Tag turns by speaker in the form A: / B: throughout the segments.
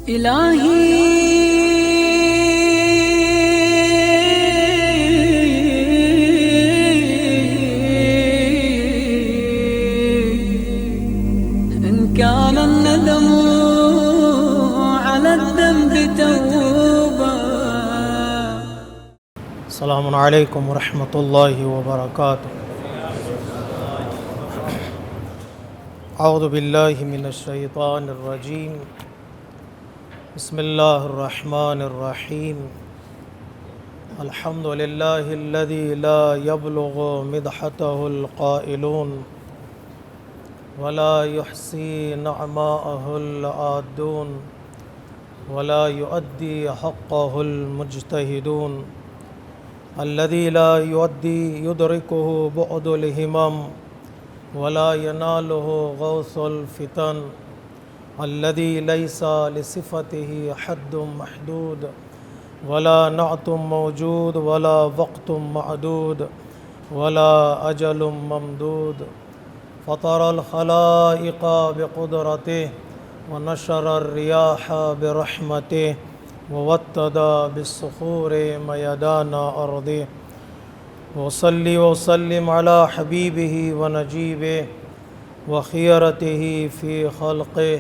A: الہی إن كان الندم على الذنب توبة.
B: السلام علیکم ورحمۃ اللہ وبرکاتہ. اعوذ باللہ من الشیطان الرجیم. بسم اللہ الرحمن الرحیم. الحمد للہ الذی لا یبلغ مدحته القائلون ولا يحصي نعماءه العادون ولا يؤدي حقه المجتهدون الذي لا يدركه بعد الهمم ولا يناله غوث الفتن الذي ليس لصفته حد محدود ولا نعت موجود ولا وقت معدود ولا أجل ممدود فطر الخلائق بقدرته ونشر الرياح برحمته ووتد بالصخور ميدان أرضه وصلي وسلم على حبيبه ونجيبه وخيرته في خلقه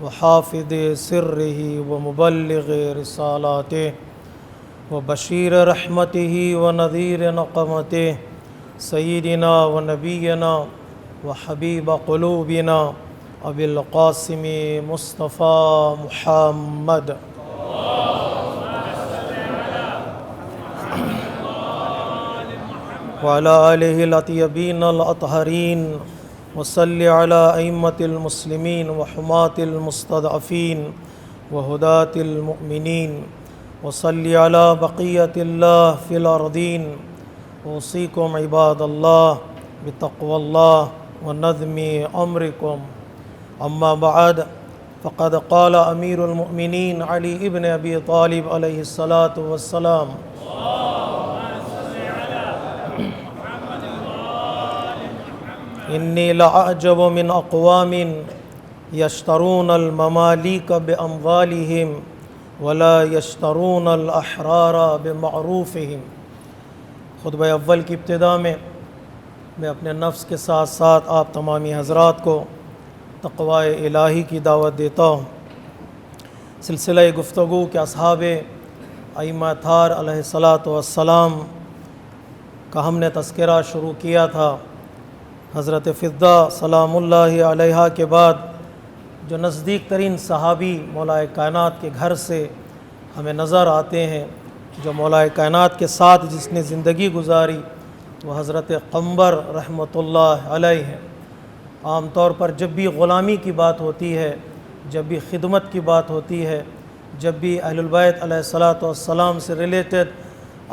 B: وحافظ سره ومبلغ رسالاته وبشير رحمته ونذير نقمته سيدنا ونبينا وحبيب قلوبنا أبي القاسم مصطفى محمد وعلى آله الأطيبين الأطهرين وصل على أئمة المسلمين وحماة المستضعفين وهداة المؤمنين وصل على بقية الله في الأرضين. أوصيكم عباد الله بتقوى الله ونظم أمركم. أما بعد فقد قال أمير المؤمنين علي ابن أبي طالب عليه الصلاة والسلام: إني لأعجب من أقوام يشترون المماليك بأموالهم ولا يشترون الأحرار بمعروفهم. خطبہ اول کی ابتدا میں اپنے نفس کے ساتھ ساتھ آپ تمامی حضرات کو تقوی الہی کی دعوت دیتا ہوں. سلسلہ گفتگو کے اصحاب ائمہ اطہار علیہ الصلاۃ والسلام کا ہم نے تذکرہ شروع کیا تھا. حضرت فضہ سلام اللہ علیہا کے بعد جو نزدیک ترین صحابی مولا کائنات کے گھر سے ہمیں نظر آتے ہیں، جو مولا کائنات کے ساتھ جس نے زندگی گزاری، وہ حضرت قنبر رحمۃ اللہ علیہ ہیں. عام طور پر جب بھی غلامی کی بات ہوتی ہے، جب بھی خدمت کی بات ہوتی ہے، جب بھی اہل البیت علیہ الصلاۃ والسلام سے ریلیٹڈ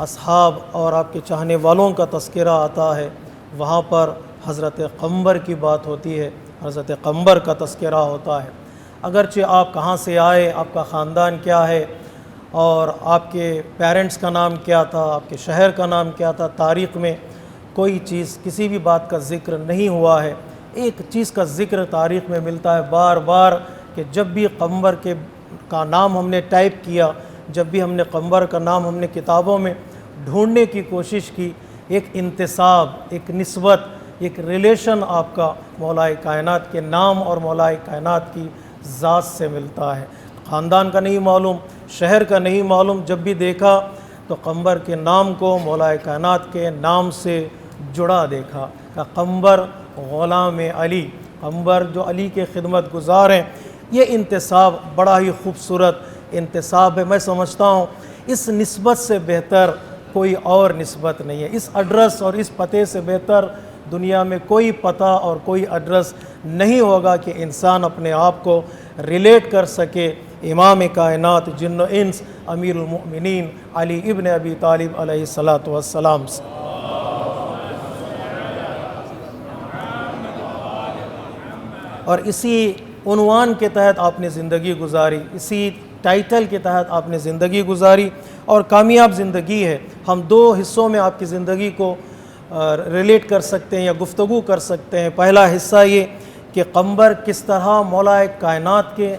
B: اصحاب اور آپ کے چاہنے والوں کا تذکرہ آتا ہے، وہاں پر حضرت قنبر کی بات ہوتی ہے، حضرت قنبر کا تذکرہ ہوتا ہے. اگرچہ آپ کہاں سے آئے، آپ کا خاندان کیا ہے، اور آپ کے پیرنٹس کا نام کیا تھا، آپ کے شہر کا نام کیا تھا، تاریخ میں کوئی چیز، کسی بھی بات کا ذکر نہیں ہوا ہے. ایک چیز کا ذکر تاریخ میں ملتا ہے بار بار کہ جب بھی قنبر کا نام ہم نے ٹائپ کیا، جب بھی ہم نے قنبر کا نام ہم نے کتابوں میں ڈھونڈنے کی کوشش کی، ایک انتساب، ایک نسبت، ایک ریلیشن آپ کا مولا کائنات کے نام اور مولا کائنات کی ذات سے ملتا ہے. خاندان کا نہیں معلوم، شہر کا نہیں معلوم، جب بھی دیکھا تو قنبر کے نام کو مولا کائنات کے نام سے جڑا دیکھا کہ قنبر غلام علی، قنبر جو علی کے خدمت گزار ہیں. یہ انتساب بڑا ہی خوبصورت انتساب ہے. میں سمجھتا ہوں اس نسبت سے بہتر کوئی اور نسبت نہیں ہے. اس ایڈریس اور اس پتے سے بہتر دنیا میں کوئی پتہ اور کوئی ایڈریس نہیں ہوگا کہ انسان اپنے آپ کو ریلیٹ کر سکے امام کائنات جن و انس امیر المؤمنین علی ابن ابی طالب علیہ الصلاۃ والسلام سے. اور اسی عنوان کے تحت آپ نے زندگی گزاری، اسی ٹائٹل کے تحت آپ نے زندگی گزاری اور کامیاب زندگی ہے. ہم دو حصوں میں آپ کی زندگی کو ریلیٹ کر سکتے ہیں یا گفتگو کر سکتے ہیں. پہلا حصہ یہ کہ قنبر کس طرح مولا کائنات کے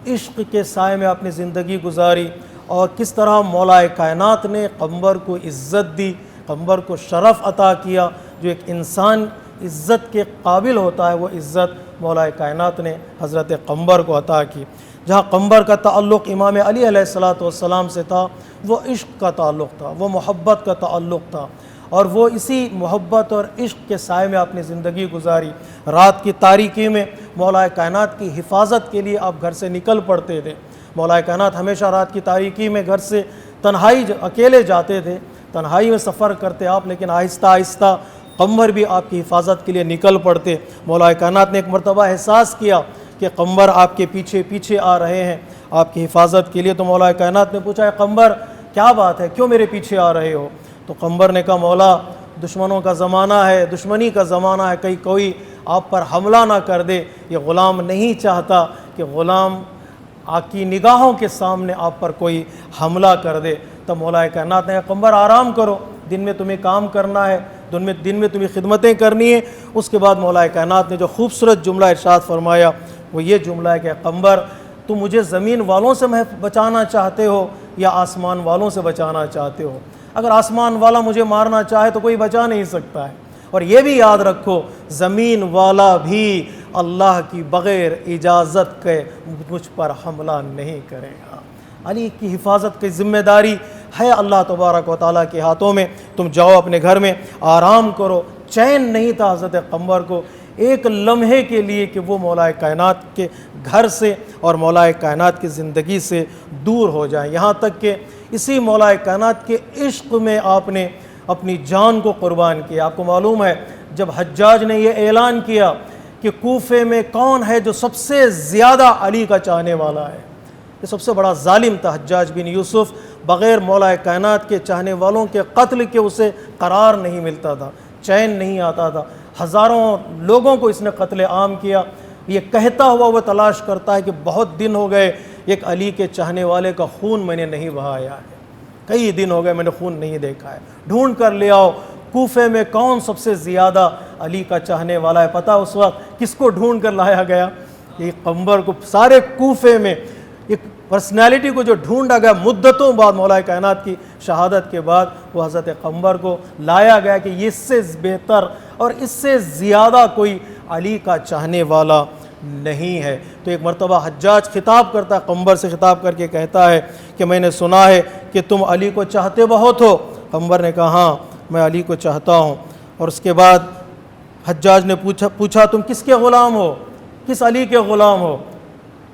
B: عشق کے سائے میں اپنی زندگی گزاری، اور کس طرح مولا کائنات نے قمر کو عزت دی، قمر کو شرف عطا کیا۔ جو ایک انسان عزت کے قابل ہوتا ہے وہ عزت مولا کائنات نے حضرت قمر کو عطا کی۔ جہاں قمر کا تعلق امام علی علیہ السلام سے تھا، وہ عشق کا تعلق تھا، وہ محبت کا تعلق تھا، اور وہ اسی محبت اور عشق کے سائے میں اپنی زندگی گزاری۔ رات کی تاریکی میں مولا کائنات کی حفاظت کے لیے آپ گھر سے نکل پڑتے تھے۔ مولا کائنات ہمیشہ رات کی تاریکی میں گھر سے تنہائی اکیلے جاتے تھے، تنہائی میں سفر کرتے آپ، لیکن آہستہ آہستہ قمر بھی آپ کی حفاظت کے لیے نکل پڑتے۔ مولا کائنات نے ایک مرتبہ احساس کیا کہ قمر آپ کے پیچھے پیچھے آ رہے ہیں آپ کی حفاظت کے لیے، تو مولا کائنات نے پوچھا، قمر کیا بات ہے، کیوں میرے پیچھے آ رہے ہو؟ تو قمر نے کہا، مولا دشمنوں کا زمانہ ہے، دشمنی کا زمانہ ہے، کہیں کوئی آپ پر حملہ نہ کر دے۔ یہ غلام نہیں چاہتا کہ غلام آپ کی نگاہوں کے سامنے آپ پر کوئی حملہ کر دے۔ تب مولا کائنات نے کہا، قمر آرام کرو، دن میں تمہیں کام کرنا ہے، دن میں تمہیں خدمتیں کرنی ہیں۔ اس کے بعد مولا کائنات نے جو خوبصورت جملہ ارشاد فرمایا وہ یہ جملہ ہے کہ قمر، تم مجھے زمین والوں سے بچانا چاہتے ہو یا آسمان والوں سے بچانا چاہتے ہو؟ اگر آسمان والا مجھے مارنا چاہے تو کوئی بچا نہیں سکتا ہے، اور یہ بھی یاد رکھو زمین والا بھی اللہ کی بغیر اجازت کے مجھ پر حملہ نہیں کرے گا۔ علی کی حفاظت کی ذمہ داری ہے اللہ تبارک و تعالیٰ کے ہاتھوں میں۔ تم جاؤ اپنے گھر میں آرام کرو۔ چین نہیں تھا حضرت قمر کو ایک لمحے کے لیے کہ وہ مولا کائنات کے گھر سے اور مولا کائنات کی زندگی سے دور ہو جائیں، یہاں تک کہ اسی مولا کائنات کے عشق میں آپ نے اپنی جان کو قربان کیا۔ آپ کو معلوم ہے جب حجاج نے یہ اعلان کیا کہ کوفے میں کون ہے جو سب سے زیادہ علی کا چاہنے والا ہے، یہ سب سے بڑا ظالم تھا حجاج بن یوسف، بغیر مولا کائنات کے چاہنے والوں کے قتل کے اسے قرار نہیں ملتا تھا، چین نہیں آتا تھا، ہزاروں لوگوں کو اس نے قتل عام کیا۔ یہ کہتا ہوا وہ تلاش کرتا ہے کہ بہت دن ہو گئے ایک علی کے چاہنے والے کا خون میں نے نہیں بہایا ہے، کئی دن ہو گئے میں نے خون نہیں دیکھا ہے، ڈھونڈ کر لے آؤ کوفے میں کون سب سے زیادہ علی کا چاہنے والا ہے۔ پتہ اس وقت کس کو ڈھونڈ کر لایا گیا؟ یہ قمر کو، سارے کوفے میں ایک پرسنالٹی کو جو ڈھونڈا گیا مدتوں بعد مولا کائنات کی شہادت کے بعد، وہ حضرت قمر کو لایا گیا کہ اس سے بہتر اور اس سے زیادہ کوئی علی کا چاہنے والا نہیں ہے۔ تو ایک مرتبہ حجاج خطاب کرتا ہے، قمر سے خطاب کر کے کہتا ہے کہ میں نے سنا ہے کہ تم علی کو چاہتے بہت ہو۔ قمر نے کہا، ہاں میں علی کو چاہتا ہوں۔ اور اس کے بعد حجاج نے پوچھا تم کس کے غلام ہو، کس علی کے غلام ہو؟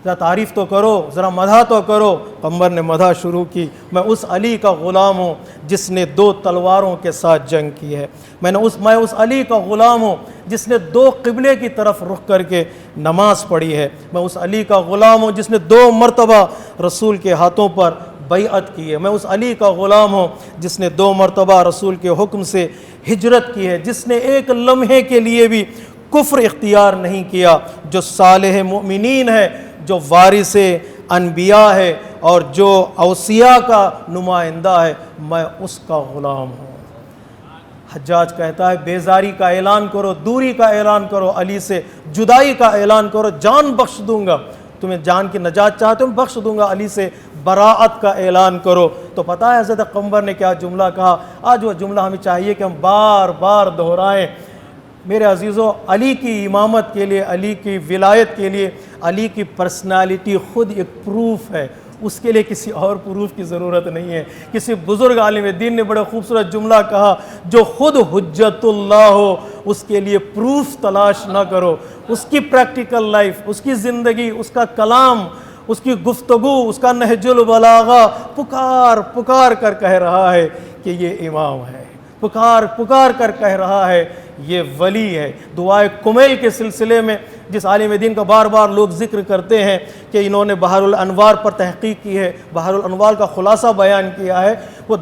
B: ذرا تعریف تو کرو، ذرا مدح تو کرو۔ قمر نے مدح شروع کی، میں اس علی کا غلام ہوں جس نے 2 تلواروں کے ساتھ جنگ کی ہے، میں اس علی کا غلام ہوں جس نے 2 قبلے کی طرف رخ کر کے نماز پڑھی ہے، میں اس علی کا غلام ہوں جس نے 2 مرتبہ رسول کے ہاتھوں پر بیعت کی ہے، میں اس علی کا غلام ہوں جس نے 2 مرتبہ رسول کے حکم سے ہجرت کی ہے، جس نے ایک لمحے کے لیے بھی کفر اختیار نہیں کیا، جو صالح مومنین ہے، جو وارث انبیاء ہے اور جو اوصیاء کا نمائندہ ہے، میں اس کا غلام ہوں۔ حجاج کہتا ہے بیزاری کا اعلان کرو، دوری کا اعلان کرو، علی سے جدائی کا اعلان کرو، جان بخش دوں گا، تمہیں جان کی نجات چاہتے ہوں بخش دوں گا، علی سے براعت کا اعلان کرو۔ تو پتہ ہے حضرت قمر نے کیا جملہ کہا؟ آج وہ جملہ ہمیں چاہیے کہ ہم بار بار دہرائیں۔ میرے عزیزوں، علی کی امامت کے لیے، علی کی ولایت کے لیے، علی کی پرسنالٹی خود ایک پروف ہے، اس کے لیے کسی اور پروف کی ضرورت نہیں ہے۔ کسی بزرگ عالم دین نے بڑا خوبصورت جملہ کہا، جو خود حجت اللہ ہو اس کے لیے پروف تلاش نہ کرو۔ اس کی پریکٹیکل لائف، اس کی زندگی، اس کا کلام، اس کی گفتگو، اس کا نہج البلاغہ پکار کر کہہ رہا ہے کہ یہ امام ہے، پکار کر کہہ رہا ہے یہ ولی ہے۔ دعائے کمیل کے سلسلے میں جس عالم دین کا بار بار لوگ ذکر کرتے ہیں کہ انہوں نے بحر الانوار پر تحقیق کی ہے، بحر الانوار کا خلاصہ بیان کیا ہے، وہ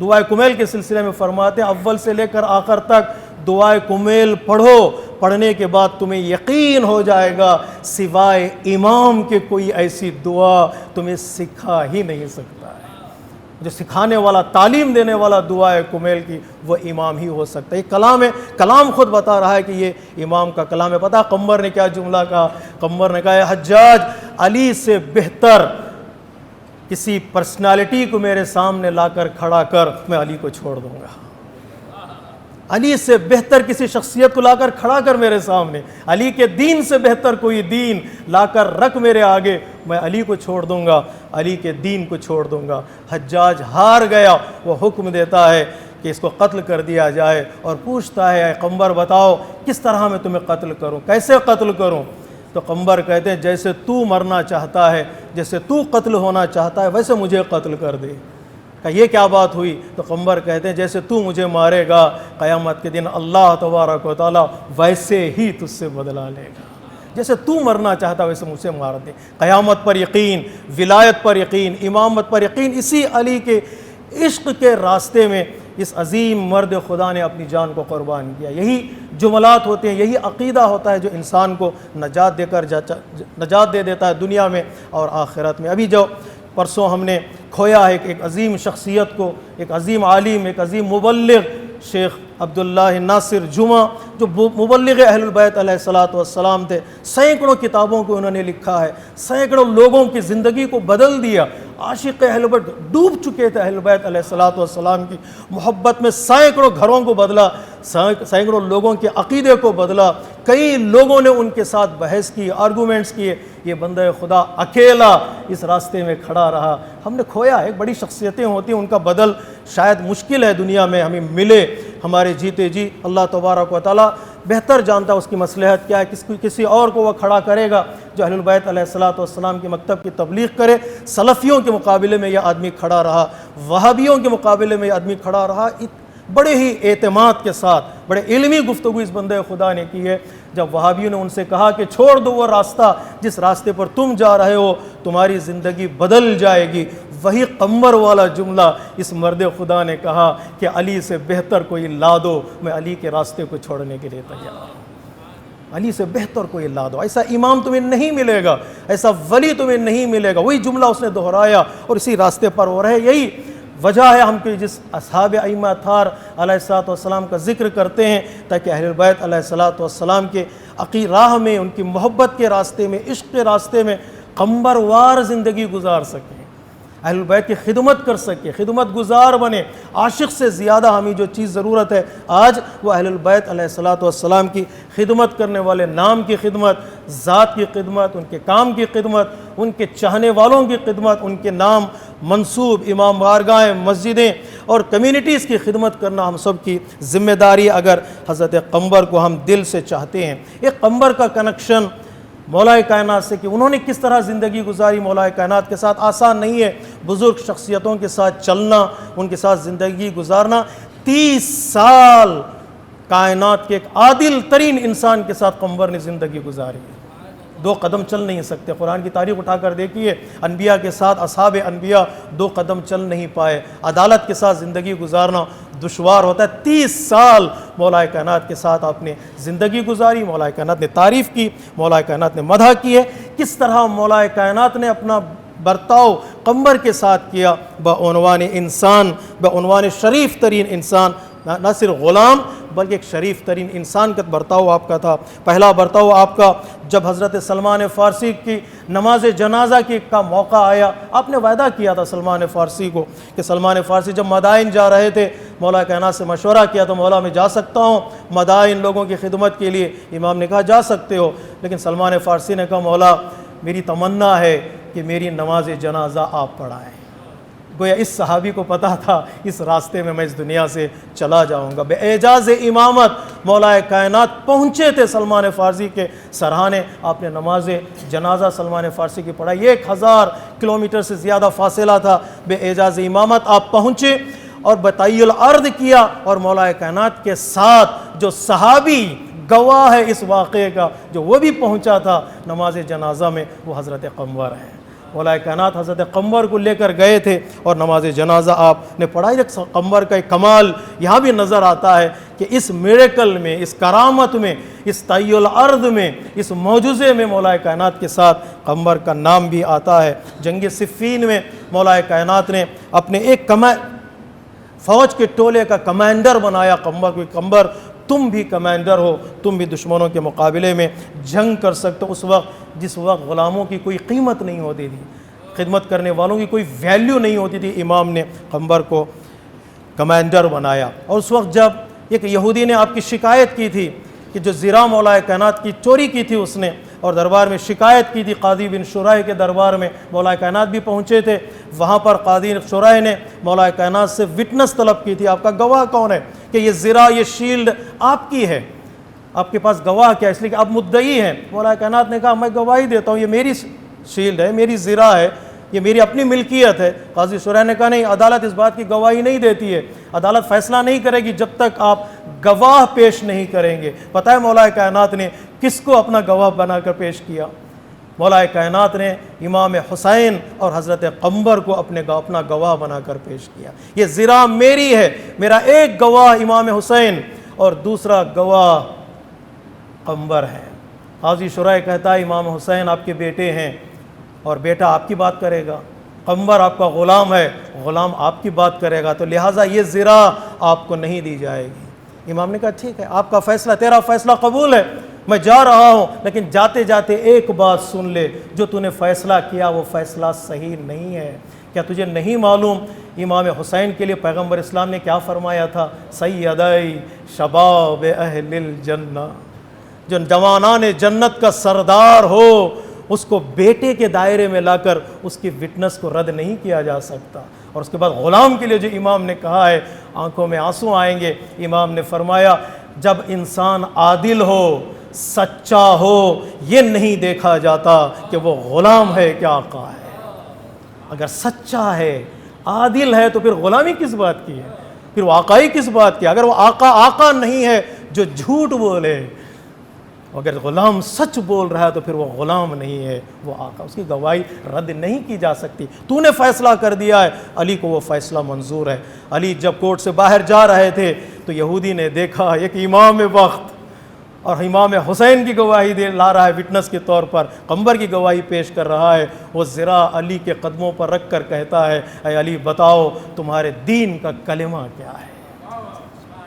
B: دعائے کمیل کے سلسلے میں فرماتے ہیں اول سے لے کر آخر تک دعائے کمیل پڑھو، پڑھنے کے بعد تمہیں یقین ہو جائے گا سوائے امام کے کوئی ایسی دعا تمہیں سکھا ہی نہیں سکتا ہے۔ جو سکھانے والا، تعلیم دینے والا دعائے کمیل کی، وہ امام ہی ہو سکتا ہے۔ یہ کلام ہے، کلام خود بتا رہا ہے کہ یہ امام کا کلام ہے۔ پتہ قمر نے کیا جملہ کہا؟ قمر نے کہا، اے حجاج، علی سے بہتر کسی پرسنالٹی کو میرے سامنے لا کر کھڑا کر میں علی کو چھوڑ دوں گا. علی سے بہتر کسی شخصیت کو لا کر کھڑا کر میرے سامنے, علی کے دین سے بہتر کوئی دین لا کر رکھ میرے آگے, میں علی کو چھوڑ دوں گا, علی کے دین کو چھوڑ دوں گا. حجاج ہار گیا, وہ حکم دیتا ہے کہ اس کو قتل کر دیا جائے, اور پوچھتا ہے اے قمبر بتاؤ کس طرح میں تمہیں قتل کروں, کیسے قتل کروں؟ تو قمبر کہتے ہیں جیسے تو مرنا چاہتا ہے, جیسے تو قتل ہونا چاہتا ہے ویسے مجھے قتل کر دے. کہ یہ کیا بات ہوئی؟ تو قمبر کہتے ہیں جیسے تو مجھے مارے گا قیامت کے دن اللہ تبارک و تعالیٰ ویسے ہی تجھ سے بدلہ لے گا, جیسے تو مرنا چاہتا ویسے مجھ سے مار دے. قیامت پر یقین, ولایت پر یقین, امامت پر یقین, اسی علی کے عشق کے راستے میں اس عظیم مرد خدا نے اپنی جان کو قربان کیا. یہی جملات ہوتے ہیں, یہی عقیدہ ہوتا ہے جو انسان کو نجات دے دیتا ہے دنیا میں اور آخرت میں. ابھی جو پرسوں ہم نے کھویا ہے ایک عظیم شخصیت کو, ایک عظیم عالم, ایک عظیم مبلغ, شیخ عبداللہ ناصر جمعہ, جو مبلغ اہل البیت علیہ الصلوۃ والسلام تھے. سینکڑوں کتابوں کو انہوں نے لکھا ہے, سینکڑوں لوگوں کی زندگی کو بدل دیا. عاشق اہل بیت ڈوب چکے تھے اہل بیت علیہ الصلوۃ والسلام کی محبت میں, سینکڑوں گھروں کو بدلا, سینکڑوں لوگوں کے عقیدے کو بدلا. کئی لوگوں نے ان کے ساتھ بحث کی, آرگومنٹس کیے. یہ بندہ خدا اکیلا اس راستے میں کھڑا رہا. ہم نے کھویا ہے, بڑی شخصیتیں ہوتی ہیں, ان کا بدل شاید مشکل ہے دنیا میں ہمیں ملے ہمارے جیتے جی. اللہ تبارک و تعالیٰ بہتر جانتا اس کی مصلحت کیا ہے, کسی اور کو وہ کھڑا کرے گا جو اہل البیت علیہ الصلوۃ والسلام کے مکتب کی تبلیغ کرے. سلفیوں کے مقابلے میں یہ آدمی کھڑا رہا, وہابیوں کے مقابلے میں یہ آدمی کھڑا رہا. بڑے ہی اعتماد کے ساتھ بڑے علمی گفتگو اس بندے خدا نے کی ہے. جب وہابیوں نے ان سے کہا کہ چھوڑ دو وہ راستہ جس راستے پر تم جا رہے ہو, تمہاری زندگی بدل جائے گی, وہی قمبر والا جملہ اس مرد خدا نے کہا کہ علی سے بہتر کوئی لا دو, میں علی کے راستے کو چھوڑنے کے لیے تیار ہوں. علی سے بہتر کوئی لا دو, ایسا امام تمہیں نہیں ملے گا, ایسا ولی تمہیں نہیں ملے گا. وہی جملہ اس نے دہرایا اور اسی راستے پر وہ رہے. یہی وجہ ہے ہم کہ جس اصحاب ائمہ اطہار علیہ الصلوۃ والسلام کا ذکر کرتے ہیں تاکہ اہل بیت علیہ الصلوۃ والسلام کے راہ میں, ان کی محبت کے راستے میں, عشق کے راستے میں قمبر وار زندگی گزار سکیں, اہل بیت کی خدمت کر سکے, خدمت گزار بنے. عاشق سے زیادہ ہمیں جو چیز ضرورت ہے آج وہ اہل بیت علیہ الصلوۃ والسلام کی خدمت کرنے والے نام کی خدمت, ذات کی خدمت, ان کے کام کی خدمت, ان کے چاہنے والوں کی خدمت, ان کے نام منصوب امام بارگاہیں, مسجدیں اور کمیونٹیز کی خدمت کرنا ہم سب کی ذمہ داری. اگر حضرت قمبر کو ہم دل سے چاہتے ہیں, ایک قمبر کا کنیکشن مولا کائنات سے کہ انہوں نے کس طرح زندگی گزاری مولا کائنات کے ساتھ, آسان نہیں ہے. بزرگ شخصیتوں کے ساتھ چلنا, ان کے ساتھ زندگی گزارنا. 30 سال کائنات کے ایک عادل ترین انسان کے ساتھ قمبر نے زندگی گزاری. 2 قدم چل نہیں سکتے. قرآن کی تاریخ اٹھا کر دیکھیے, انبیاء کے ساتھ اصحاب انبیاء 2 قدم چل نہیں پائے. عدالت کے ساتھ زندگی گزارنا دشوار ہوتا ہے. 30 سال مولا کائنات کے ساتھ آپ نے زندگی گزاری. مولا کائنات نے تعریف کی, مولا کائنات نے مدح کی ہے. کس طرح مولا کائنات نے اپنا برتاؤ قمبر کے ساتھ کیا بعنوان انسان, بعنوان شریف ترین انسان, نہ صرف غلام بلکہ ایک شریف ترین انسان کا برتاؤ آپ کا تھا. پہلا برتاؤ آپ کا جب حضرت سلمان فارسی کی نماز جنازہ کا موقع آیا, آپ نے وعدہ کیا تھا سلمان فارسی کو کہ سلمان فارسی جب مدائن جا رہے تھے, مولا کائنات سے مشورہ کیا تو مولا میں جا سکتا ہوں مدائن لوگوں کی خدمت کے لیے. امام نے کہا جا سکتے ہو, لیکن سلمان فارسی نے کہا مولا میری تمنا ہے کہ میری نماز جنازہ آپ پڑھائیں. گویا اس صحابی کو پتا تھا اس راستے میں اس دنیا سے چلا جاؤں گا. بے اعجاز امامت مولا کائنات پہنچے تھے سلمان فارسی کے سرہانے. آپ نے نماز جنازہ سلمان فارسی کی پڑھائی. 1000 کلومیٹر سے زیادہ فاصلہ تھا. بے اعجاز امامت آپ پہنچے اور بطی الارض کیا, اور مولا کائنات کے ساتھ جو صحابی گواہ ہے اس واقعے کا جو وہ بھی پہنچا تھا نماز جنازہ میں, وہ حضرت قمبر ہیں. مولا کائنات حضرت قمبر کو لے کر گئے تھے اور نماز جنازہ آپ نے پڑھائی. قمبر کا ایک کمال یہاں بھی نظر آتا ہے کہ اس میریکل میں, اس کرامت میں, اس طی الارض میں, اس معجزے میں مولا کائنات کے ساتھ قمبر کا نام بھی آتا ہے. جنگ صفین میں مولا کائنات نے اپنے ایک فوج کے ٹولے کا کمانڈر بنایا قمبر کو. قمبر تم بھی کمانڈر ہو، تم بھی دشمنوں کے مقابلے میں جنگ کر سکتے ہو۔ اس وقت جس وقت غلاموں کی کوئی قیمت نہیں ہوتی تھی، خدمت کرنے والوں کی کوئی ویلیو نہیں ہوتی تھی، امام نے قمبر کو کمانڈر بنایا۔ اور اس وقت جب ایک یہودی نے آپ کی شکایت کی تھی کہ جو زرا مولا کائنات کی چوری کی تھی اس نے، اور دربار میں شکایت کی تھی، قاضی بن شرح کے دربار میں مولا کائنات بھی پہنچے تھے، وہاں پر قاضی شرح نے مولا کائنات سے وٹنس طلب کی تھی، آپ کا گواہ کون ہے کہ یہ زرا، یہ شیلڈ آپ کی ہے، آپ کے پاس گواہ کیا ہے؟ اس لیے کہ آپ مدعی ہیں۔ مولا کائنات نے کہا میں گواہی دیتا ہوں، یہ میری شیلڈ ہے، میری زرا ہے، یہ میری اپنی ملکیت ہے۔ قاضی شرح نے کہا نہیں، عدالت اس بات کی گواہی نہیں دیتی ہے، عدالت فیصلہ نہیں کرے گی جب تک آپ گواہ پیش نہیں کریں گے۔ پتہ ہے مولا کائنات نے کس کو اپنا گواہ بنا کر پیش کیا؟ مولا کائنات نے امام حسین اور حضرت قمبر کو اپنا گواہ بنا کر پیش کیا۔ یہ زرا میری ہے، میرا ایک گواہ امام حسین اور دوسرا گواہ قمبر ہے۔ قاضی شرح کہتا ہے امام حسین آپ کے بیٹے ہیں اور بیٹا آپ کی بات کرے گا، قمبر آپ کا غلام ہے، غلام آپ کی بات کرے گا، تو لہٰذا یہ زرا آپ کو نہیں دی جائے گی۔ امام نے کہا ٹھیک ہے، آپ کا فیصلہ، تیرا فیصلہ قبول ہے، میں جا رہا ہوں، لیکن جاتے جاتے ایک بات سن لے، جو تو نے فیصلہ کیا وہ فیصلہ صحیح نہیں ہے۔ کیا تجھے نہیں معلوم امام حسین کے لیے پیغمبر اسلام نے کیا فرمایا تھا؟ سیدی شباب اہل الجنہ، جو جوانان جنت کا سردار ہو اس کو بیٹے کے دائرے میں لا کر اس کی وٹنس کو رد نہیں کیا جا سکتا۔ اور اس کے بعد غلام کے لیے جو امام نے کہا ہے، آنکھوں میں آنسو آئیں گے، امام نے فرمایا جب انسان عادل ہو، سچا ہو، یہ نہیں دیکھا جاتا کہ وہ غلام ہے کہ آقا ہے۔ اگر سچا ہے، عادل ہے، تو پھر غلامی کس بات کی ہے؟ پھر وہ آقائی کس بات کی؟ اگر وہ آقا نہیں ہے جو جھوٹ بولے، اگر غلام سچ بول رہا ہے تو پھر وہ غلام نہیں ہے، وہ آقا، اس کی گواہی رد نہیں کی جا سکتی۔ تو نے فیصلہ کر دیا ہے، علی کو وہ فیصلہ منظور ہے۔ علی جب کورٹ سے باہر جا رہے تھے تو یہودی نے دیکھا ایک امام وقت اور امام حسین کی گواہی لا رہا ہے، وٹنس کے طور پر قمبر کی گواہی پیش کر رہا ہے۔ وہ زرا علی کے قدموں پر رکھ کر کہتا ہے اے علی بتاؤ تمہارے دین کا کلمہ کیا ہے،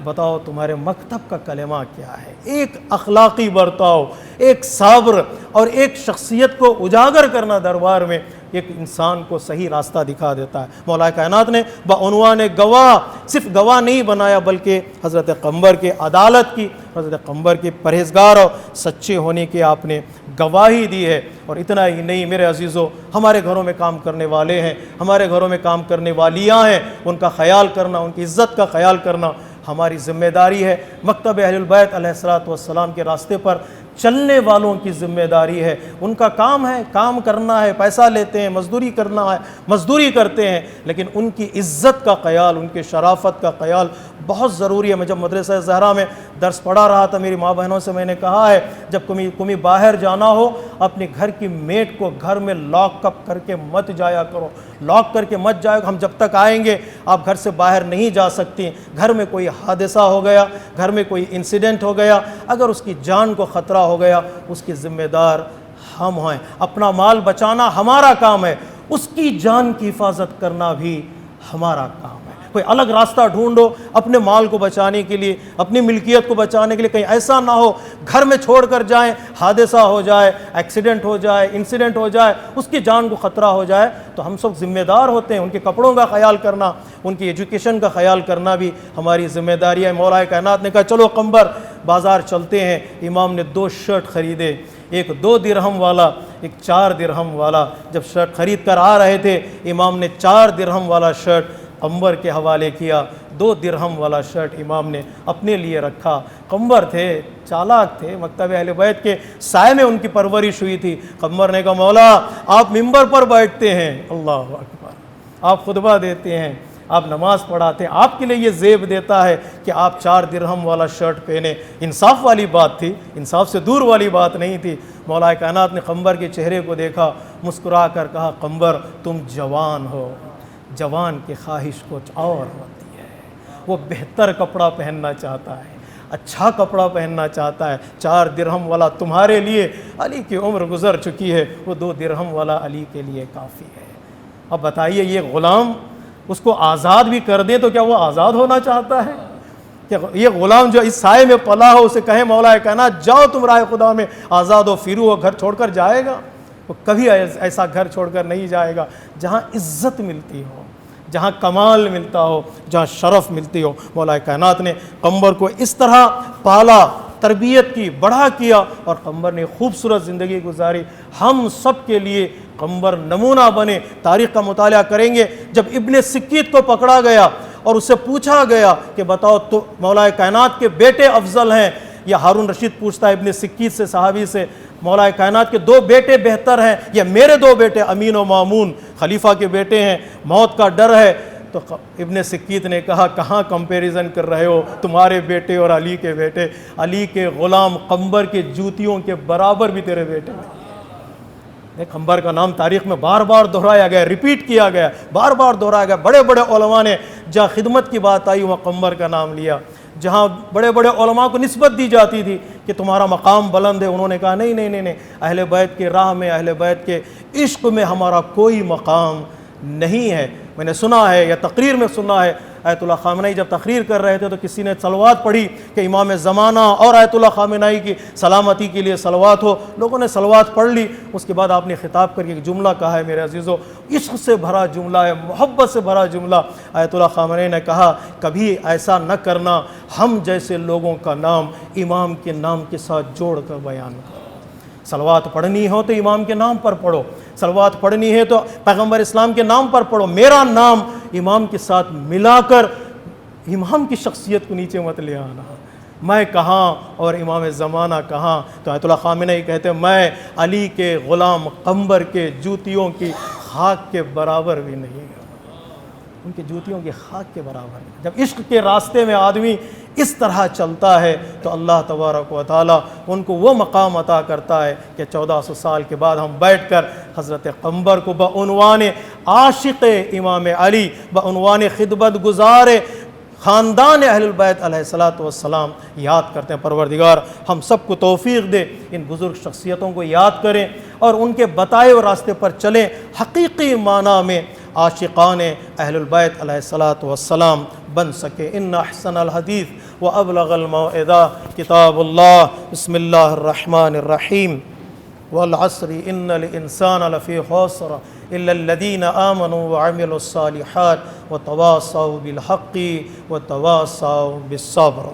B: بتاؤ تمہارے مکتب کا کلمہ کیا ہے۔ ایک اخلاقی برتاؤ، ایک صبر اور ایک شخصیت کو اجاگر کرنا دربار میں ایک انسان کو صحیح راستہ دکھا دیتا ہے۔ مولا کائنات نے بعنوان گواہ صرف گواہ نہیں بنایا، بلکہ حضرت قمبر کے عدالت کی، حضرت قمبر کے پرہیزگار اور سچے ہونے کی آپ نے گواہی دی ہے۔ اور اتنا ہی نہیں میرے عزیزو، ہمارے گھروں میں کام کرنے والے ہیں، ہمارے گھروں میں کام کرنے والیاں ہیں، ان کا خیال کرنا، ان کی عزت کا خیال کرنا ہماری ذمہ داری ہے۔ مکتب اہل البیت علیہ الصلوۃ والسلام کے راستے پر چلنے والوں کی ذمہ داری ہے، ان کا کام ہے، کام کرنا ہے، پیسہ لیتے ہیں، مزدوری کرنا ہے، مزدوری کرتے ہیں، لیکن ان کی عزت کا خیال، ان کی شرافت کا خیال بہت ضروری ہے۔ میں جب مدرسہ زہرا میں درس پڑھا رہا تھا، میری ماں بہنوں سے میں نے کہا ہے جب کمی باہر جانا ہو، اپنے گھر کی میٹ کو گھر میں لاک اپ کر کے مت جایا کرو، لاک کر کے مت جایا کرو، ہم جب تک آئیں گے آپ گھر سے باہر نہیں جا سکتی۔ گھر میں کوئی حادثہ ہو گیا، گھر میں کوئی انسیڈنٹ ہو گیا، اگر اس کی جان کو خطرہ ہو گیا، اس کی ذمہ دار ہم ہیں۔ اپنا مال بچانا ہمارا کام ہے، اس کی جان کی حفاظت کرنا بھی ہمارا کام ہے۔ کوئی الگ راستہ ڈھونڈو اپنے مال کو بچانے کے لیے، اپنی ملکیت کو بچانے کے لیے، کہیں ایسا نہ ہو گھر میں چھوڑ کر جائیں، حادثہ ہو جائے، ایکسیڈنٹ ہو جائے، انسیڈنٹ ہو جائے، اس کی جان کو خطرہ ہو جائے، تو ہم سب ذمہ دار ہوتے ہیں۔ ان کے کپڑوں کا خیال کرنا، ان کی ایجوکیشن کا خیال کرنا بھی ہماری ذمہ داری ہے۔ مولا کائنات نے کہا چلو قمبر بازار چلتے ہیں۔ امام نے 2 شرٹ خریدے، ایک 2 درہم والا، ایک 4 درہم والا۔ جب شرٹ خرید کر آ رہے تھے، امام نے 4 درہم والا شرٹ قمبر کے حوالے کیا، 2 درہم والا شرٹ امام نے اپنے لیے رکھا۔ قمبر تھے، چالاک تھے، مکتب اہل بیت کے سائے میں ان کی پرورش ہوئی تھی۔ قمبر نے کہا مولا آپ ممبر پر بیٹھتے ہیں، اللہ اکبر، آپ خطبہ دیتے ہیں، آپ نماز پڑھاتے ہیں، آپ کے لیے یہ زیب دیتا ہے کہ آپ 4 درہم والا شرٹ پہنے۔ انصاف والی بات تھی، انصاف سے دور والی بات نہیں تھی۔ مولا کائنات نے قمبر کے چہرے کو دیکھا، مسکرا کر کہا قمبر تم جوان ہو، جوان کی خواہش کچھ اور ہوتی ہے، وہ بہتر کپڑا پہننا چاہتا ہے، اچھا کپڑا پہننا چاہتا ہے۔ 4 درہم والا تمہارے لیے، علی کی عمر گزر چکی ہے، وہ 2 درہم والا علی کے لیے کافی ہے۔ اب بتائیے یہ غلام، اس کو آزاد بھی کر دیں تو کیا وہ آزاد ہونا چاہتا ہے؟ کہ یہ غلام جو اس سائے میں پلا ہو اسے کہیں مولا کائنات جاؤ تم راہ خدا میں آزاد ہو پھرو ہو، گھر چھوڑ کر جائے گا؟ وہ کبھی ایسا گھر چھوڑ کر نہیں جائے گا جہاں عزت ملتی ہو، جہاں کمال ملتا ہو، جہاں شرف ملتی ہو۔ مولا کائنات نے قمر کو اس طرح پالا، تربیت کی، بڑا کیا، اور قمر نے خوبصورت زندگی گزاری۔ ہم سب کے لیے قمر نمونہ بنے۔ تاریخ کا مطالعہ کریں گے، جب ابن سکیت کو پکڑا گیا اور اس سے پوچھا گیا کہ بتاؤ تو مولا کائنات کے بیٹے افضل ہیں یا ہارون رشید پوچھتا ہے ابن سکیت سے، صحابی سے، مولا کائنات کے 2 بیٹے بہتر ہیں یا میرے 2 بیٹے امین و مامون خلیفہ کے بیٹے ہیں، موت کا ڈر ہے؟ تو ابن سکیت نے کہا کہاں کمپیریزن کر رہے ہو، تمہارے بیٹے اور علی کے بیٹے، علی کے غلام قمر کے جوتیوں کے برابر بھی تیرے بیٹے ہیں۔ قمر کا نام تاریخ میں بار بار دہرایا گیا، ریپیٹ کیا گیا، بار بار دہرایا گیا۔ بڑے بڑے علماء نے جہاں خدمت کی بات آئی وہاں قمر کا نام لیا، جہاں بڑے بڑے علماء کو نسبت دی جاتی تھی کہ تمہارا مقام بلند ہے، انہوں نے کہا نہیں نہیں نہیں نہیں، اہل بیت کے راہ میں، اہل بیت کے عشق میں ہمارا کوئی مقام نہیں ہے۔ میں نے سنا ہے یا تقریر میں سنا ہے، آیت اللہ خامنئی جب تقریر کر رہے تھے تو کسی نے صلوات پڑھی کہ امام زمانہ اور آیت اللہ خامنئی کی سلامتی کے لیے صلوات ہو۔ لوگوں نے صلوات پڑھ لی، اس کے بعد آپ نے خطاب کر کے ایک جملہ کہا ہے میرے عزیزو، عشق سے بھرا جملہ ہے، محبت سے بھرا جملہ۔ آیت اللہ خامنئی نے کہا کبھی ایسا نہ کرنا ہم جیسے لوگوں کا نام امام کے نام کے ساتھ جوڑ کر بیان کرو۔ صلوات پڑھنی ہو تو امام کے نام پر پڑھو، صلوات پڑھنی ہے تو پیغمبر اسلام کے نام پر پڑھو، میرا نام امام کے ساتھ ملا کر امام کی شخصیت کو نیچے مت لے آنا۔ میں کہاں اور امام زمانہ کہاں؟ تو آیت اللہ خامنئی کہتے ہیں میں علی کے غلام قمر کے جوتیوں کی خاک کے برابر بھی نہیں ہوں، ان کی جوتیوں کی خاک کے برابر نہیں۔ جب عشق کے راستے میں آدمی اس طرح چلتا ہے تو اللہ تبارک و تعالیٰ ان کو وہ مقام عطا کرتا ہے کہ 1400 سال کے بعد ہم بیٹھ کر حضرت قمر کو بعنوان عاشق امام علی، بعنوان خدمت گزار خاندان اہل البیت علیہ السلام یاد کرتے ہیں۔ پروردگار ہم سب کو توفیق دے ان بزرگ شخصیتوں کو یاد کریں اور ان کے بتائے ہوئے راستے پر چلیں، حقیقی معنی میں عاشقان اہل البیت علیہ السلام بن سکے۔ ان احسن الحدیث وابلغ الموعظہ کتاب اللہ۔ بسم اللہ الرحمن الرحیم۔ والعصر ان الانسان لفی خسر الا الذین آمنوا وعملوا الصالحات وتواصوا بالحق وتواصوا بالصبر۔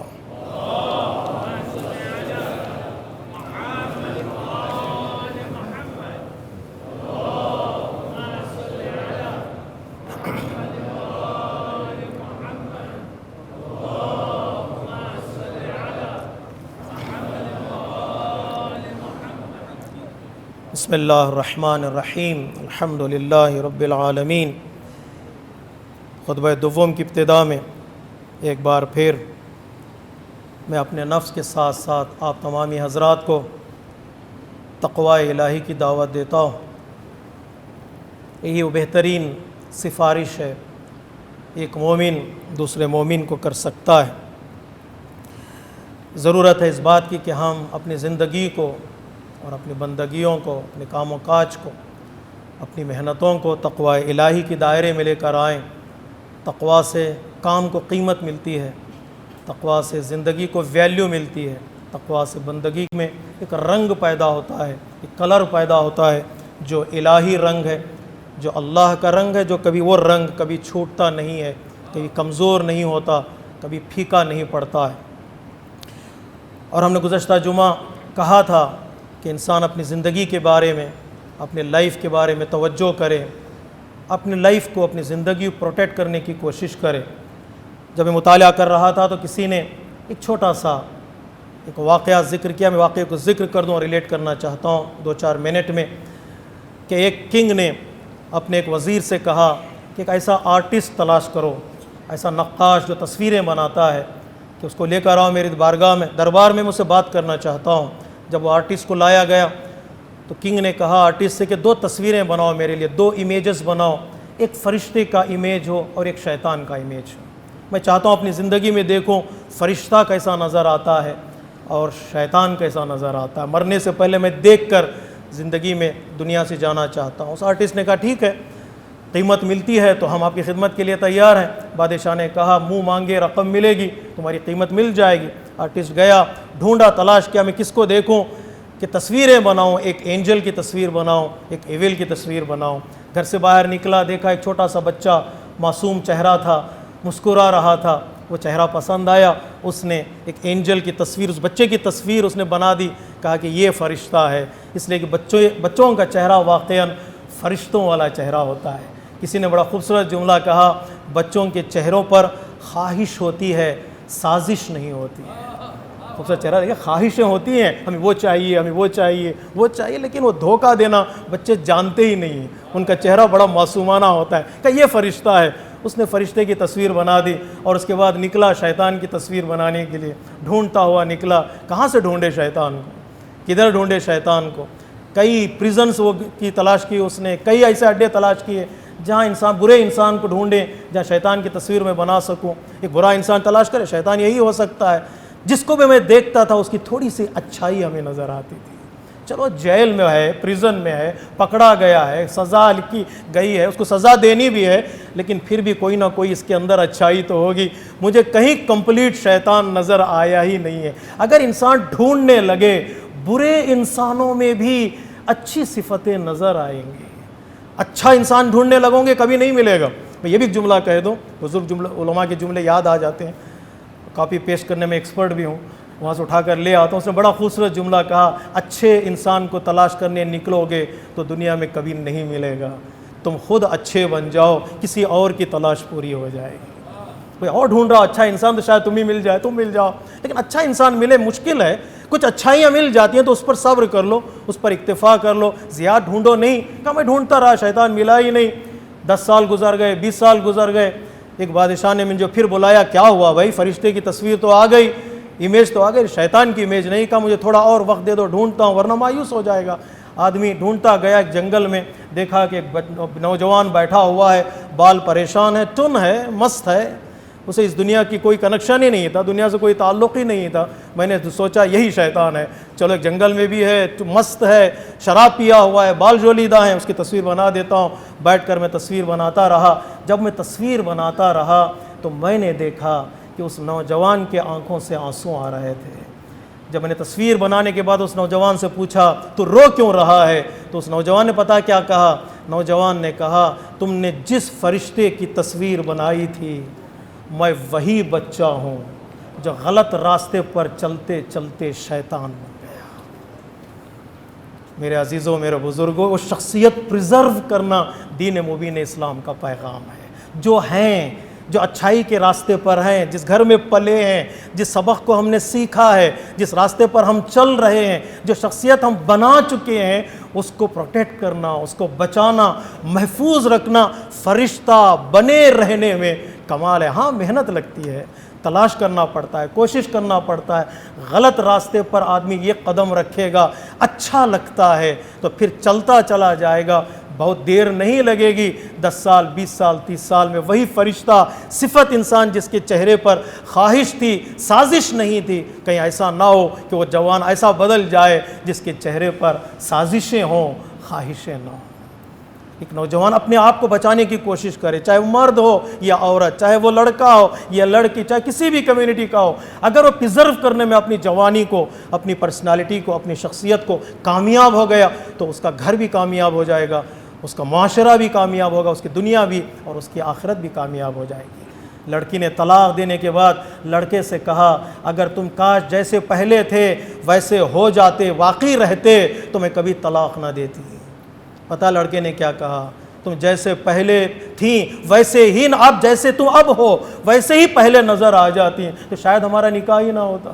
B: بسم اللہ الرحمن الرحیم۔ الحمدللہ رب العالمین۔ خطبہ دوم کی ابتدا میں ایک بار پھر میں اپنے نفس کے ساتھ ساتھ آپ تمامی حضرات کو تقوی الہی کی دعوت دیتا ہوں۔ یہی وہ بہترین سفارش ہے ایک مومن دوسرے مومن کو کر سکتا ہے۔ ضرورت ہے اس بات کی کہ ہم اپنی زندگی کو اور اپنی بندگیوں کو، اپنے کام و کاج کو، اپنی محنتوں کو تقوی الہی کی دائرے میں لے کر آئیں۔ تقوی سے کام کو قیمت ملتی ہے، تقوی سے زندگی کو ویلیو ملتی ہے، تقوی سے بندگی میں ایک رنگ پیدا ہوتا ہے، ایک کلر پیدا ہوتا ہے جو الہی رنگ ہے، جو اللہ کا رنگ ہے، جو کبھی وہ رنگ کبھی چھوٹتا نہیں ہے، کبھی کمزور نہیں ہوتا، کبھی پھیکا نہیں پڑتا ہے۔ اور ہم نے گزشتہ جمعہ کہا تھا کہ انسان اپنی زندگی کے بارے میں، اپنے لائف کے بارے میں توجہ کرے، اپنی لائف کو، اپنی زندگی کو پروٹیکٹ کرنے کی کوشش کرے۔ جب میں مطالعہ کر رہا تھا تو کسی نے ایک چھوٹا سا ایک واقعہ ذکر کیا، میں واقعے کو ذکر کر دوں اور ریلیٹ کرنا چاہتا ہوں 2-4 منٹ میں، کہ ایک کنگ نے اپنے ایک وزیر سے کہا کہ ایک ایسا آرٹسٹ تلاش کرو، ایسا نقاش جو تصویریں بناتا ہے، کہ اس کو لے کر آؤ میری بارگاہ میں، دربار میں، مجھ سے بات کرنا چاہتا ہوں۔ جب وہ آرٹسٹ کو لایا گیا تو کنگ نے کہا آرٹسٹ سے کہ 2 تصویریں بناؤ میرے لیے، 2 امیجز بناؤ، ایک فرشتے کا امیج ہو اور ایک شیطان کا امیج ہو۔ میں چاہتا ہوں اپنی زندگی میں دیکھوں فرشتہ کیسا نظر آتا ہے اور شیطان کیسا نظر آتا ہے، مرنے سے پہلے میں دیکھ کر زندگی میں دنیا سے جانا چاہتا ہوں۔ اس آرٹسٹ نے کہا ٹھیک ہے، قیمت ملتی ہے تو ہم آپ کی خدمت کے لیے تیار ہیں۔ بادشاہ نے کہا منہ مانگے رقم ملے گی، تمہاری قیمت مل جائے گی۔ آرٹسٹ گیا، ڈھونڈا، تلاش کیا، میں کس کو دیکھوں کہ تصویریں بناؤں، ایک اینجل کی تصویر بناؤں، ایک ایول کی تصویر بناؤں۔ گھر سے باہر نکلا، دیکھا ایک چھوٹا سا بچہ، معصوم چہرہ تھا، مسکرا رہا تھا، وہ چہرہ پسند آیا، اس نے ایک اینجل کی تصویر، اس بچے کی تصویر اس نے بنا دی، کہا کہ یہ فرشتہ ہے، اس لیے کہ بچوں کا چہرہ واقعاً فرشتوں والا چہرہ ہوتا ہے۔ کسی نے بڑا خوبصورت جملہ کہا، بچوں کے چہروں پر خواہش ہوتی ہے، سازش نہیں ہوتی ہے۔ خوبصورت چہرہ دیکھیں، خواہشیں ہوتی ہیں، ہمیں وہ چاہیے، ہمیں وہ چاہیے، وہ چاہیے، لیکن وہ دھوکہ دینا بچے جانتے ہی نہیں ہیں، ان کا چہرہ بڑا معصومانہ ہوتا ہے کہ یہ فرشتہ ہے۔ اس نے فرشتے کی تصویر بنا دی اور اس کے بعد نکلا شیطان کی تصویر بنانے کے لیے، ڈھونڈتا ہوا نکلا۔ کہاں سے ڈھونڈے شیطان کو، کدھر ڈھونڈے شیطان کو؟ کئی پریزنس وہ کی تلاش کی اس نے، کئی ایسے اڈے تلاش کیے جہاں انسان برے انسان کو ڈھونڈیں، جہاں شیطان کی تصویر میں بنا سکوں۔ ایک برا انسان تلاش کرے، شیطان یہی ہو سکتا ہے۔ جس کو بھی میں دیکھتا تھا اس کی تھوڑی سی اچھائی ہمیں نظر آتی تھی۔ چلو جیل میں ہے، پریزن میں ہے، پکڑا گیا ہے، سزا لکھی گئی ہے، اس کو سزا دینی بھی ہے، لیکن پھر بھی کوئی نہ کوئی اس کے اندر اچھائی تو ہوگی۔ مجھے کہیں کمپلیٹ شیطان نظر آیا ہی نہیں ہے۔ اگر انسان ڈھونڈنے لگے، برے انسانوں میں بھی اچھی صفتیں نظر آئیں گی۔ اچھا انسان ڈھونڈنے لگوں گے کبھی نہیں ملے گا۔ میں یہ بھی جملہ کہہ دوں، بزرگ جملہ علماء کے جملے یاد آ جاتے ہیں، کاپی پیسٹ کرنے میں ایکسپرٹ بھی ہوں، وہاں سے اٹھا کر لے آتا ہوں۔ اس نے بڑا خوبصورت جملہ کہا، اچھے انسان کو تلاش کرنے نکلو گے تو دنیا میں کبھی نہیں ملے گا، تم خود اچھے بن جاؤ، کسی اور کی تلاش پوری ہو جائے گی۔ کوئی اور ڈھونڈ رہا اچھا انسان تو شاید تم ہی مل جائے، تم مل جاؤ، لیکن اچھا انسان ملے مشکل ہے۔ کچھ اچھائیاں مل جاتی ہیں تو اس پر صبر کر لو، اس پر اکتفا کر لو، زیادہ ڈھونڈو نہیں۔ کہا میں ڈھونڈتا رہا، شیطان ملا ہی نہیں۔ 10 سال گزر گئے، 20 سال گزر گئے۔ ایک بادشاہ نے مجھے پھر بلایا، کیا ہوا بھائی؟ فرشتے کی تصویر تو آ گئی، امیج تو آ گئی، شیطان کی امیج نہیں۔ کہا مجھے تھوڑا اور وقت دے دو، ڈھونڈتا ہوں ورنہ مایوس ہو جائے گا۔ آدمی ڈھونڈتا گیا، ایک جنگل میں دیکھا کہ ایک نوجوان بیٹھا ہوا ہے، بال پریشان ہے، ٹن ہے، مست ہے، اسے اس دنیا کی کوئی کنیکشن ہی نہیں تھا، دنیا سے کوئی تعلق ہی نہیں تھا۔ میں نے سوچا یہی شیطان ہے، چلو ایک جنگل میں بھی ہے، مست ہے، شراب پیا ہوا ہے، بال جولیدہ ہیں، اس کی تصویر بنا دیتا ہوں۔ بیٹھ کر میں تصویر بناتا رہا۔ جب میں تصویر بناتا رہا تو میں نے دیکھا کہ اس نوجوان کے آنکھوں سے آنسو آ رہے تھے۔ جب میں نے تصویر بنانے کے بعد اس نوجوان سے پوچھا تو رو کیوں رہا ہے، تو اس نوجوان نے پتہ کیا کہا؟ نوجوان نے کہا تم نے جس فرشتے کی تصویر بنائی تھی میں وہی بچہ ہوں جو غلط راستے پر چلتے چلتے شیطان بن گیا۔ میرے عزیزوں، میرے بزرگوں، وہ شخصیت پریزرو کرنا دین مبین اسلام کا پیغام ہے۔ جو ہیں، جو اچھائی کے راستے پر ہیں، جس گھر میں پلے ہیں، جس سبق کو ہم نے سیکھا ہے، جس راستے پر ہم چل رہے ہیں، جو شخصیت ہم بنا چکے ہیں، اس کو پروٹیکٹ کرنا، اس کو بچانا، محفوظ رکھنا، فرشتہ بنے رہنے میں کمال ہے۔ ہاں محنت لگتی ہے، تلاش کرنا پڑتا ہے، کوشش کرنا پڑتا ہے۔ غلط راستے پر آدمی یہ قدم رکھے گا، اچھا لگتا ہے تو پھر چلتا چلا جائے گا، بہت دیر نہیں لگے گی، 10 سال 20 سال 30 سال میں وہی فرشتہ صفت انسان جس کے چہرے پر خواہش تھی، سازش نہیں تھی، کہیں ایسا نہ ہو کہ وہ جوان ایسا بدل جائے جس کے چہرے پر سازشیں ہوں، خواہشیں نہ ہوں۔ ایک نوجوان اپنے آپ کو بچانے کی کوشش کرے، چاہے وہ مرد ہو یا عورت، چاہے وہ لڑکا ہو یا لڑکی، چاہے کسی بھی کمیونٹی کا ہو، اگر وہ پریزرو کرنے میں اپنی جوانی کو، اپنی پرسنالٹی کو، اپنی شخصیت کو کامیاب ہو گیا تو اس کا گھر بھی کامیاب ہو جائے گا، اس کا معاشرہ بھی کامیاب ہوگا، اس کی دنیا بھی اور اس کی آخرت بھی کامیاب ہو جائے گی۔ لڑکی نے طلاق دینے کے بعد لڑکے سے کہا اگر تم کاش جیسے پہلے تھے ویسے ہو جاتے، واقعی رہتے تو میں کبھی طلاق نہ دیتی۔ پتہ لڑکے نے کیا کہا؟ تم جیسے پہلے تھیں ویسے ہی، اب جیسے تم اب ہو ویسے ہی پہلے نظر آ جاتی ہیں، تو شاید ہمارا نکاح ہی نہ ہوتا۔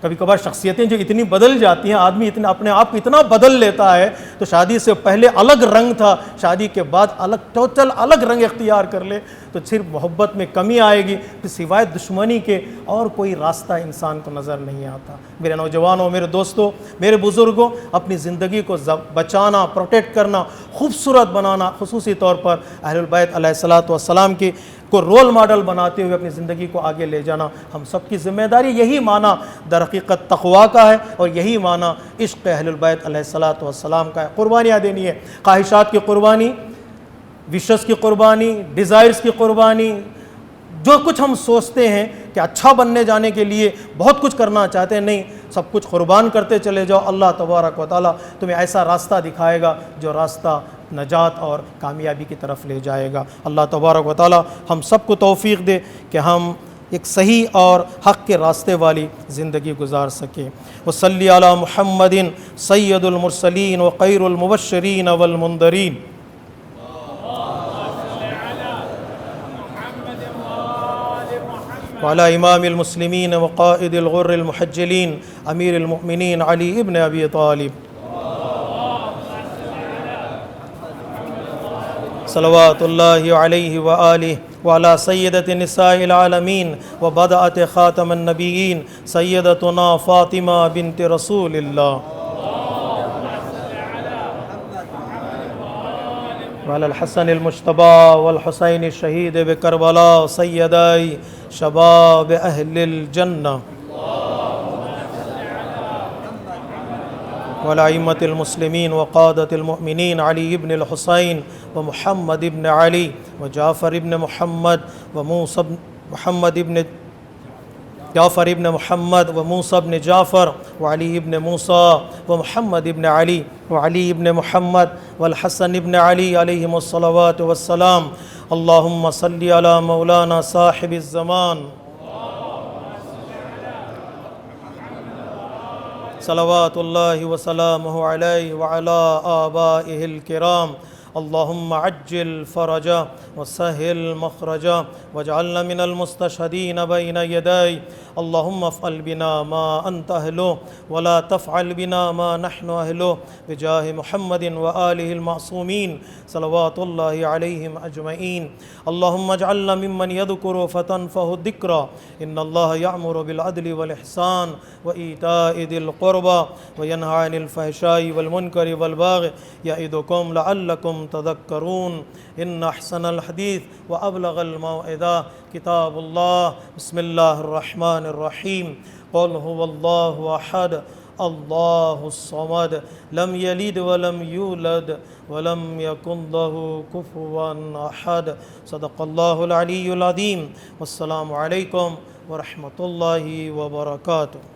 B: کبھی کبھار شخصیتیں جو اتنی بدل جاتی ہیں، آدمی اتنا اپنے آپ کو اتنا بدل لیتا ہے، تو شادی سے پہلے الگ رنگ تھا، شادی کے بعد ٹوٹل الگ رنگ اختیار کر لے تو صرف محبت میں کمی آئے گی، پھر سوائے دشمنی کے اور کوئی راستہ انسان کو نظر نہیں آتا۔ میرے نوجوانوں، میرے دوستوں، میرے بزرگوں، اپنی زندگی کو بچانا، پروٹیکٹ کرنا، خوبصورت بنانا، خصوصی طور پر اہل البیت علیہ الصلوۃ والسلام کی کو رول ماڈل بناتے ہوئے اپنی زندگی کو آگے لے جانا ہم سب کی ذمہ داری۔ یہی معنی در حقیقت تقویٰ کا ہے اور یہی معنی عشق اہل البیت علیہ الصلوۃ والسلام کا ہے۔ قربانیاں دینی ہے، خواہشات کی قربانی، وشز کی قربانی، ڈیزائرز کی قربانی، جو کچھ ہم سوچتے ہیں کہ اچھا بننے جانے کے لیے بہت کچھ کرنا چاہتے ہیں، نہیں، سب کچھ قربان کرتے چلے جاؤ، اللہ تبارک و تعالیٰ تمہیں ایسا راستہ دکھائے گا جو راستہ نجات اور کامیابی کی طرف لے جائے گا۔ اللہ تبارک و تعالیٰ ہم سب کو توفیق دے کہ ہم ایک صحیح اور حق کے راستے والی زندگی گزار سکیں۔ وصلی علی محمد سید المرسلین وخیر المبشرین والمنذرین وعلى امام المسلمین وقائد الغر المحجلین امیر المؤمنین علی ابن ابی طالب صلوات اللہ علیہ وآلہ وعلى سیدۃ نساء العالمین وبدأت خاتم النبیین سیدتنا فاطمہ بنت رسول اللہ وعلى الحسن المجتبى والحسین الشہید بکربلاء سیدائی شباب اہل الجنہ وعلى المسلمين وقادة المؤمنين علي بن الحسين ومحمد بن علي وجعفر بن محمد وموسى بن محمد بن جعفر بن محمد وموسى بن جعفر وعلي بن موسى ومحمد بن علي وعلي بن محمد والحسن بن علي عليهم الصلوات والسلام اللهم صل على مولانا صاحب الزمان صلوات اللہ وسلامہ علیہ وعلی آبائہ الکرام اللہم عجل فرجا وسہل مخرجا واجعلنا من المستشہدین بین یدی اللہم افعل بنا ما انت اہلو ولا تفعل بنا ما نحن اہلو بجاہ محمد وآلہ المعصومین صلوات اللہ علیہم اجمعین اللہم اجعلنا ممن یذکر فتنفہ الذکر ان اللہ یعمر بالعدل والاحسان وإیتاء ذی القربى وینہی عن الفحشاء والمنکر والبغی یعظکم لعلکم تذکرون ان احسن الحدیث وابلغ الموعظہ کتاب اللہ بسم اللہ الرحمن الرحیم قل هو اللہ احد اللہ الصمد لم یلد ولم یولد ولم یکن له کفوا احد صدق اللہ العلی العظیم والسلام علیکم ورحمۃ اللہ وبرکاتہ۔